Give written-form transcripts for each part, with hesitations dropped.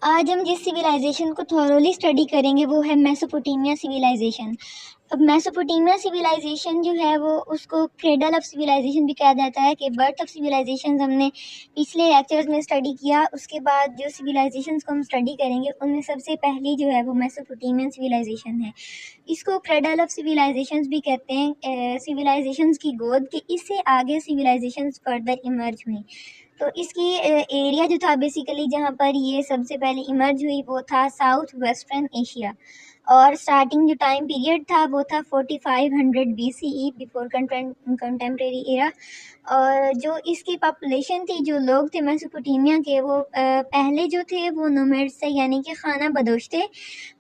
आज हम जिस सिविलाइजेशन को थॉरोली स्टडी करेंगे वो है मेसोपोटामिया सिविलाइजेशन। अब मेसोपोटामिया सिविलाइजेशन जो है वो उसको क्रेडल ऑफ सिविलाइजेशन भी कहा जाता है कि बर्थ ऑफ सिविलाइजेशन हमने पिछले लेक्चर्स में स्टडी किया। उसके बाद जो सिविलाइजेशंस को हम स्टडी करेंगे उनमें सबसे पहली जो है वो मेसोपोटामियन सिविलाइजेशन है। इसको क्रेडल ऑफ सिविलाइजेशंस भी कहते हैं, सिविलाइजेशंस की गोद के इससे आगे सिविलाइजेशंस फर्दर इमर्ज हुई। तो इसकी एरिया जो था बेसिकली जहाँ पर ये सबसे पहले इमर्ज हुई वो था साउथ वेस्टर्न एशिया, और स्टार्टिंग जो टाइम पीरियड था वो था 4500 BCE बिफोर कंटेम्प्रेरी एरा। और जो इसकी पॉपुलेशन थी, जो लोग थे मेसोपोटामिया के, वो पहले जो थे वो नोमैड्स थे, यानी कि खाना बदोश थे।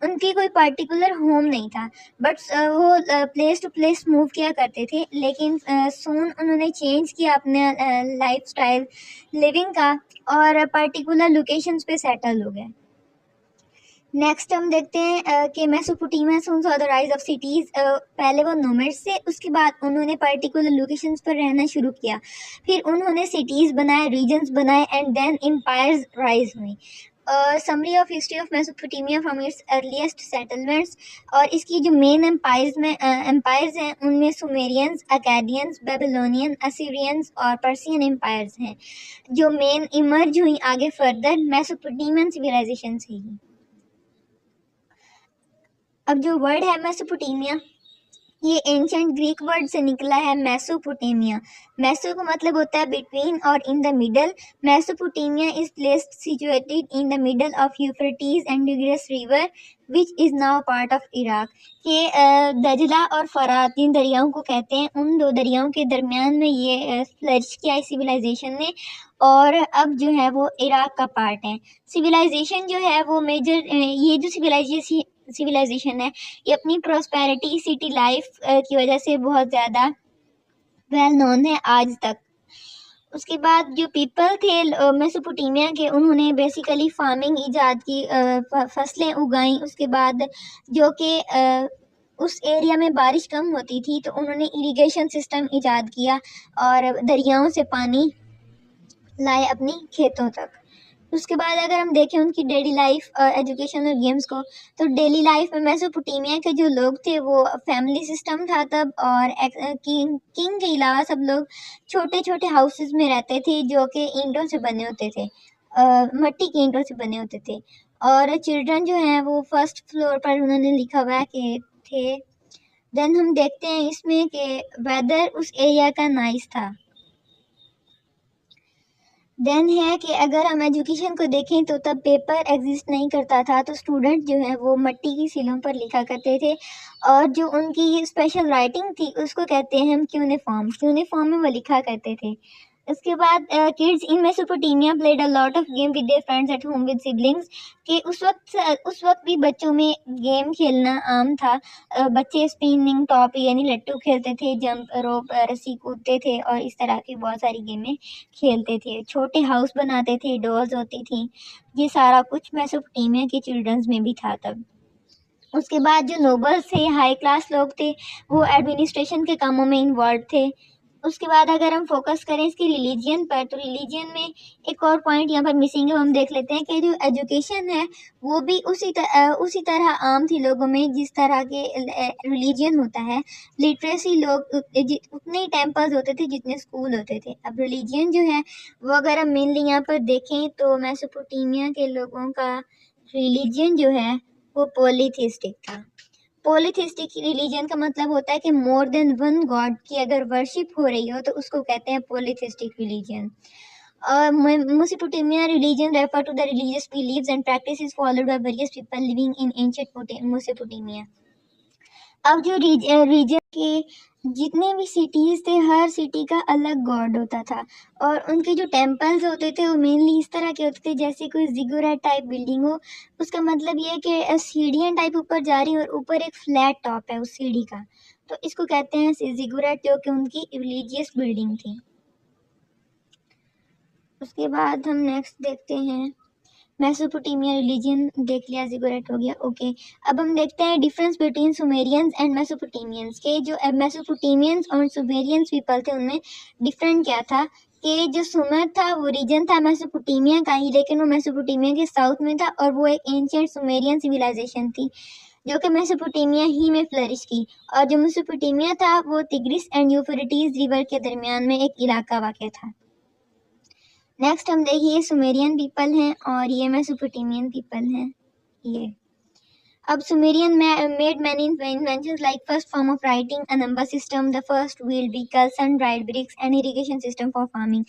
उनकी कोई पर्टिकुलर होम नहीं था, बट वो प्लेस टू प्लेस मूव किया करते थे। लेकिन सून उन्होंने चेंज किया अपने लाइफ स्टाइल लिविंग का और पर्टिकुलर लोकेशंस पे सेटल हो गए। नेक्स्ट हम देखते हैं कि Mesopotamia soon saw the rise of cities. पहले वो नोमैड्स थे, उसके बाद उन्होंने पर्टिकुलर लोकेशंस पर रहना शुरू किया, फिर उन्होंने सिटीज़ बनाए, रीजन्स बनाए, एंड देन एम्पायर्स राइज हुई। Summary of history of Mesopotamia from its earliest settlements. और इसकी जो मेन एम्पायर्स हैं उनमें सुमेरियंस, अकाडियंस, बेबीलोनियन, असीरियंस और पर्सियन एम्पायर्स हैं, जो मेन इमर्ज हुई आगे फर्दर मेसोपोटामियन सिविलाइजेशन से ही। अब जो वर्ड है मेसोपोटामिया, ये एंशिएंट ग्रीक वर्ड से निकला है मेसोपोटामिया। मेसो का मतलब होता है बिटवीन और in the middle. Mesopotamia is placed situated in the middle of Euphrates and tigris river which is now part of Iraq. के दजला और फरात जिन दरियाओं को कहते हैं, उन दो दरियाओं के दरमियान में ये फ्लरिश किया है सिविलाइजेशन ने, और अब जो है वो इराक का पार्ट है। सिविलाइजेशन जो है वो मेजर, ये जो सिविलाइजेशन है ये अपनी प्रोस्पेरिटी, सिटी लाइफ की वजह से बहुत ज़्यादा वेल नोन है आज तक। उसके बाद जो पीपल थे मेसोपोटामिया के, उन्होंने बेसिकली फार्मिंग इजाद की, फसलें उगाई। उसके बाद जो कि उस एरिया में बारिश कम होती थी तो उन्होंने इरिगेशन सिस्टम इजाद किया और दरियाओं से पानी लाए अपनी खेतों तक। उसके बाद अगर हम देखें उनकी डेली लाइफ, एजुकेशन और गेम्स को, तो डेली लाइफ में मेसोपोटामिया के जो लोग थे वो फैमिली सिस्टम था तब, और किंग के अलावा सब लोग छोटे छोटे हाउसेस में रहते थे जो कि ईंटों से बने होते थे, मट्टी के ईंटों से बने होते थे। और चिल्ड्रन जो हैं वो फर्स्ट फ्लोर पर उन्होंने लिखा हुआ है कि थे। देन हम देखते हैं इसमें कि वेदर उस एरिया का नाइस था। देन है कि अगर हम एजुकेशन को देखें तो तब पेपर एग्जिस्ट नहीं करता था, तो स्टूडेंट जो है वो मिट्टी की सीलों पर लिखा करते थे, और जो उनकी स्पेशल राइटिंग थी उसको कहते हैं हम क्यूनिफॉर्म में वो लिखा करते थे। उसके बाद kids in Mesopotamia played a lot of game with their friends at home with siblings, कि उस वक्त भी बच्चों में गेम खेलना आम था। बच्चे स्पिनिंग टॉप यानी लट्टू खेलते थे, जंप रोप रस्सी कूदते थे, और इस तरह की बहुत सारी गेमें खेलते थे। छोटे हाउस बनाते थे, डॉल्स होती थी। ये सारा कुछ मेसोपोटामिया के चिल्ड्रंस में भी था तब। उसके बाद जो नोबल्स थे, हाई क्लास लोग थे, वो एडमिनिस्ट्रेशन के कामों में इन्वॉल्व थे। उसके बाद अगर हम फोकस करें इसकी रिलीजियन पर, तो रिलीजियन में एक और पॉइंट यहाँ पर मिसिंग है, हम देख लेते हैं कि जो एजुकेशन है वो भी उसी तरह आम थी लोगों में जिस तरह के रिलीजियन होता है। लिटरेसी लोग उतने ही टेम्पल्स होते थे जितने स्कूल होते थे। अब रिलीजियन जो है वो अगर हम मेनली यहाँ पर देखें तो मेसोपोटामिया के लोगों का रिलीजियन जो है वो पॉलीथिस्टिक था। पॉलीथिस्टिक रिलीजन का मतलब होता है कि मोर देन वन गॉड की अगर वर्शिप हो रही हो तो उसको कहते हैं polytheistic religion. Mesopotamia religion refer to the religious beliefs and practices followed by various people living in ancient Mesopotamia. अब जो रीजन के जितने भी सिटीज़ थे, हर सिटी का अलग गॉड होता था, और उनके जो टेम्पल्स होते थे वो मेनली इस तरह के होते थे जैसे कोई जिगुरैट टाइप बिल्डिंग हो। उसका मतलब ये है कि सीढ़ियाँ टाइप ऊपर जा रही हैं और ऊपर एक फ्लैट टॉप है उस सीढ़ी का, तो इसको कहते हैं जिगुरैट, जो कि उनकी रिलीजियस बिल्डिंग थी। उसके बाद हम नेक्स्ट देखते हैं मेसोपोटामिया रिलीजन देख लिया, जिगुरैट हो गया, ओके। अब हम देखते हैं डिफरेंस बिटवीन सुमेरियंस एंड मेसोपोटामियंस के। जो मेसोपोटामियंस और सुमेरियंस पीपल थे उनमें डिफरेंट क्या था, कि जो सुमेर था वो रीजन था मेसोपोटामिया का ही, लेकिन वो मेसोपोटामिया के साउथ में था और वो एक एंशिएंट सुमेरियन सिविलाइजेशन थी जो कि मेसोपोटामिया ही में फ्लरिश की। और जो मेसोपोटामिया था वो तिग्रिस एंड यूफ्रेटिस रिवर के दरमियान में एक इलाका वाक़ था। नेक्स्ट हम देखिए सुमेरियन पीपल हैं और ये मेसोपोटामियन पीपल हैं। ये अब Sumerian made many inventions like first form of writing, a number system, the first wheeled vehicle, sun-dried bricks and irrigation system for farming।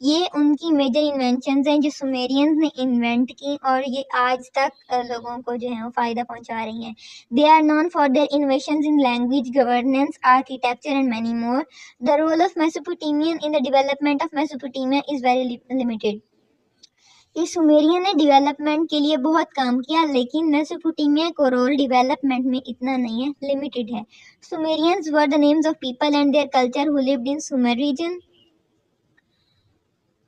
ये उनकी मेजर इन्वेंशंस हैं जो सुमेरियंस ने इन्वेंट की और ये आज तक लोगों को जो है वो फ़ायदा पहुंचा रही हैं। They are known for their innovations in language, governance, architecture and many more। The role of Mesopotamian in the development of Mesopotamia is very limited। ये सुमेरियन ने डेवलपमेंट के लिए बहुत काम किया, लेकिन मेसोपोटामिया को रोल डेवलपमेंट में इतना नहीं है, लिमिटेड है। Sumerians were the names of people and their culture who lived in Sumer region.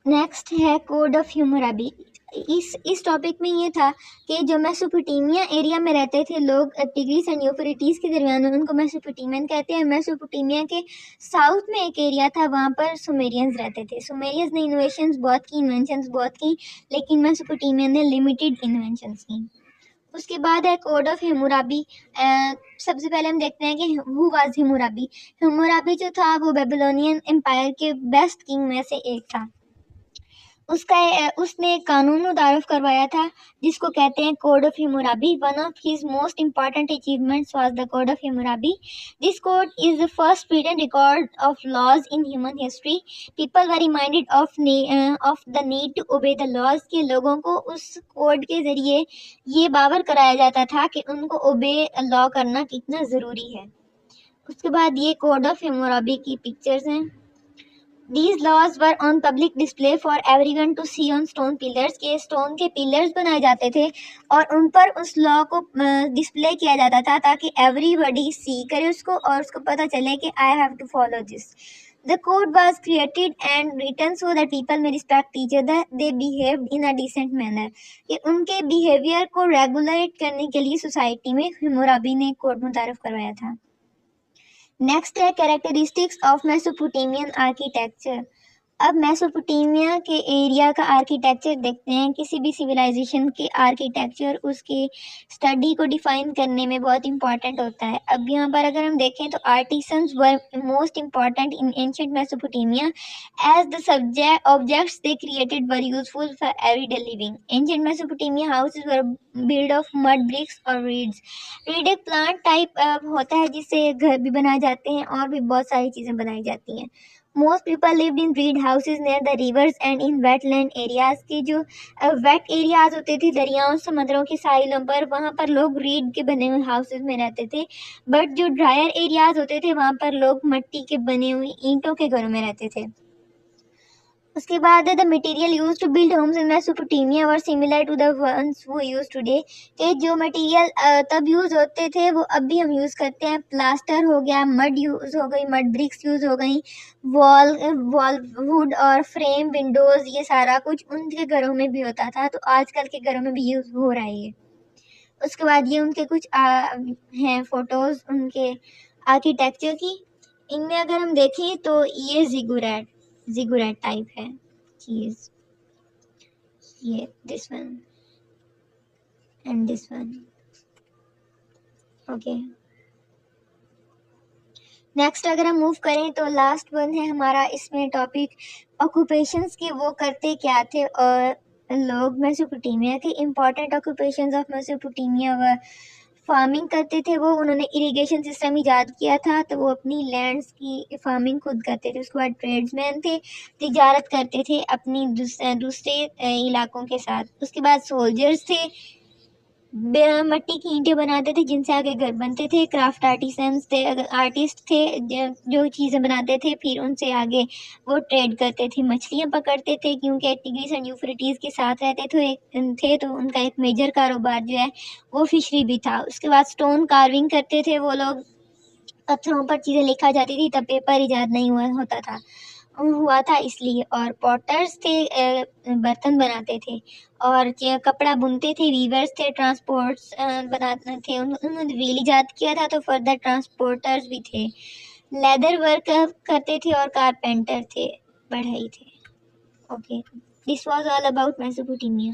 Next है कोड ऑफ हम्मुराबी। इस टॉपिक में ये था कि जो मेसोपोटामिया एरिया में रहते थे लोग टिग्रिस एंड यूफ्रेटिस के दरमियान में, उनको मेसोपोटामियन कहते हैं। मेसोपोटामिया के साउथ में एक एरिया था, वहाँ पर सुमेरियंस रहते थे। सुमेरियंस ने इन्वेंशंस बहुत की, लेकिन मेसोपोटामिया ने लिमिटेड इन्वेंशंस की। उसके बाद है कोड ऑफ हम्मुराबी। सबसे पहले हम देखते हैं कि हु वाज हम्मुराबी। हम्मुराबी जो था वो बेबीलोनियन एम्पायर के बेस्ट किंग में से एक था। उसने एक कानून मुतारफ करवाया था जिसको कहते हैं code of Hammurabi. One of his most important achievements was the code of Hammurabi. This code is the first written record of laws in human history. People were reminded of the need to obey the laws के लोगों को उस code के ज़रिए ये बावर कराया जाता था कि उनको ओबे लॉ करना कितना ज़रूरी है। उसके बाद ये कोड ऑफ हम्मुराबी की पिक्चर्स हैं। These laws were on public display for everyone to see on stone pillars। के स्टोन के पिलर्स बनाए जाते थे और उन पर उस लॉ को डिस्प्ले किया जाता था ताकि एवरीबडी सी करे उसको और उसको पता चले कि I have to follow this. The code was created and written so that people may respect each other, they behaved in a decent manner। कि उनके बिहेवियर को रेगुलेट करने के लिए सोसाइटी में हम्मुराबी ने कोड मुतारफ करवाया था। नेक्स्ट है कैरेक्टरिस्टिक्स ऑफ मेसोपोटामियन आर्किटेक्चर। अब मेसोपोटामिया के एरिया का आर्किटेक्चर देखते हैं। किसी भी सिविलाइजेशन के आर्किटेक्चर उसके स्टडी को डिफाइन करने में बहुत इंपॉर्टेंट होता है। अब यहाँ पर अगर हम देखें तो artisans were most important in ancient Mesopotamia as the subject objects they created were useful for everyday living. Ancient Mesopotamia houses were build of mud bricks और रीड्स। रीड एक प्लांट टाइप होता है जिससे घर भी बनाए जाते हैं और भी बहुत सारी चीज़ें बनाई जाती हैं। Most people lived in reed houses near the rivers and in wetland areas। के जो वेट एरियाज होते थे दरियाओं समुद्रों के साहिलों पर, वहाँ पर लोग रीड के बने हुए हाउसेस में रहते थे। बट जो ड्रायर एरियाज होते थे वहाँ पर लोग मिट्टी के बने हुए ईंटों के घरों में रहते थे। उसके बाद the material use to build homes in Mesopotamia were similar to the ones वो यूज टुडे। के जो मटेरियल तब यूज़ होते थे वो अब भी हम यूज़ करते हैं। प्लास्टर हो गया, मड यूज़ हो गई, मड ब्रिक्स यूज़ हो गई, वॉल वुड और फ्रेम विंडोज़, ये सारा कुछ उनके घरों में भी होता था, तो आजकल के घरों में भी यूज़ हो रहा है ये। उसके बाद ये उनके कुछ हैं फ़ोटोज़ उनके आर्किटेक्चर की। इनमें अगर हम देखें तो ये जिगुरैट टाइप है चीज़, ये this one and this one. Okay, next अगर हम मूव करें तो लास्ट वन है हमारा इसमें टॉपिक ऑक्यूपेशंस के, वो करते क्या थे। और लोग मेसोपोटामिया के इम्पॉर्टेंट ऑक्यूपेशंस ऑफ मेसोपोटामिया व फार्मिंग करते थे। वो उन्होंने इरिगेशन सिस्टम ईजाद किया था तो वो अपनी लैंड्स की फार्मिंग खुद करते थे। उसके बाद ट्रेड्समैन थे, तिजारत करते थे अपनी दूसरे इलाकों के साथ। उसके बाद सोल्जर्स थे, मिट्टी की ईंटें बनाते थे जिनसे आगे घर बनते थे। क्राफ्ट आर्टिसंस थे, आर्टिस्ट थे जो चीज़ें बनाते थे, फिर उनसे आगे वो ट्रेड करते थे, मछलियाँ पकड़ते थे क्योंकि टिग्रिस एंड यूफ्रेटिस के साथ रहते थे तो उनका एक मेजर कारोबार जो है वो फिशरी भी था। उसके बाद स्टोन कार्विंग करते थे वो लोग, पत्थरों पर चीज़ें लिखा जाती थी, तब पेपर ईजाद नहीं हुआ था इसलिए। और पॉटर्स थे, बर्तन बनाते थे और कपड़ा बुनते थे। वीवर्स थे, ट्रांसपोर्ट्स बनाते थे, उन्होंने व्हील ईजाद किया था तो फर्दर ट्रांसपोर्टर्स भी थे। लेदर वर्क करते थे और कारपेंटर थे, बढ़ई थे। Okay, this was all about Mesopotamia.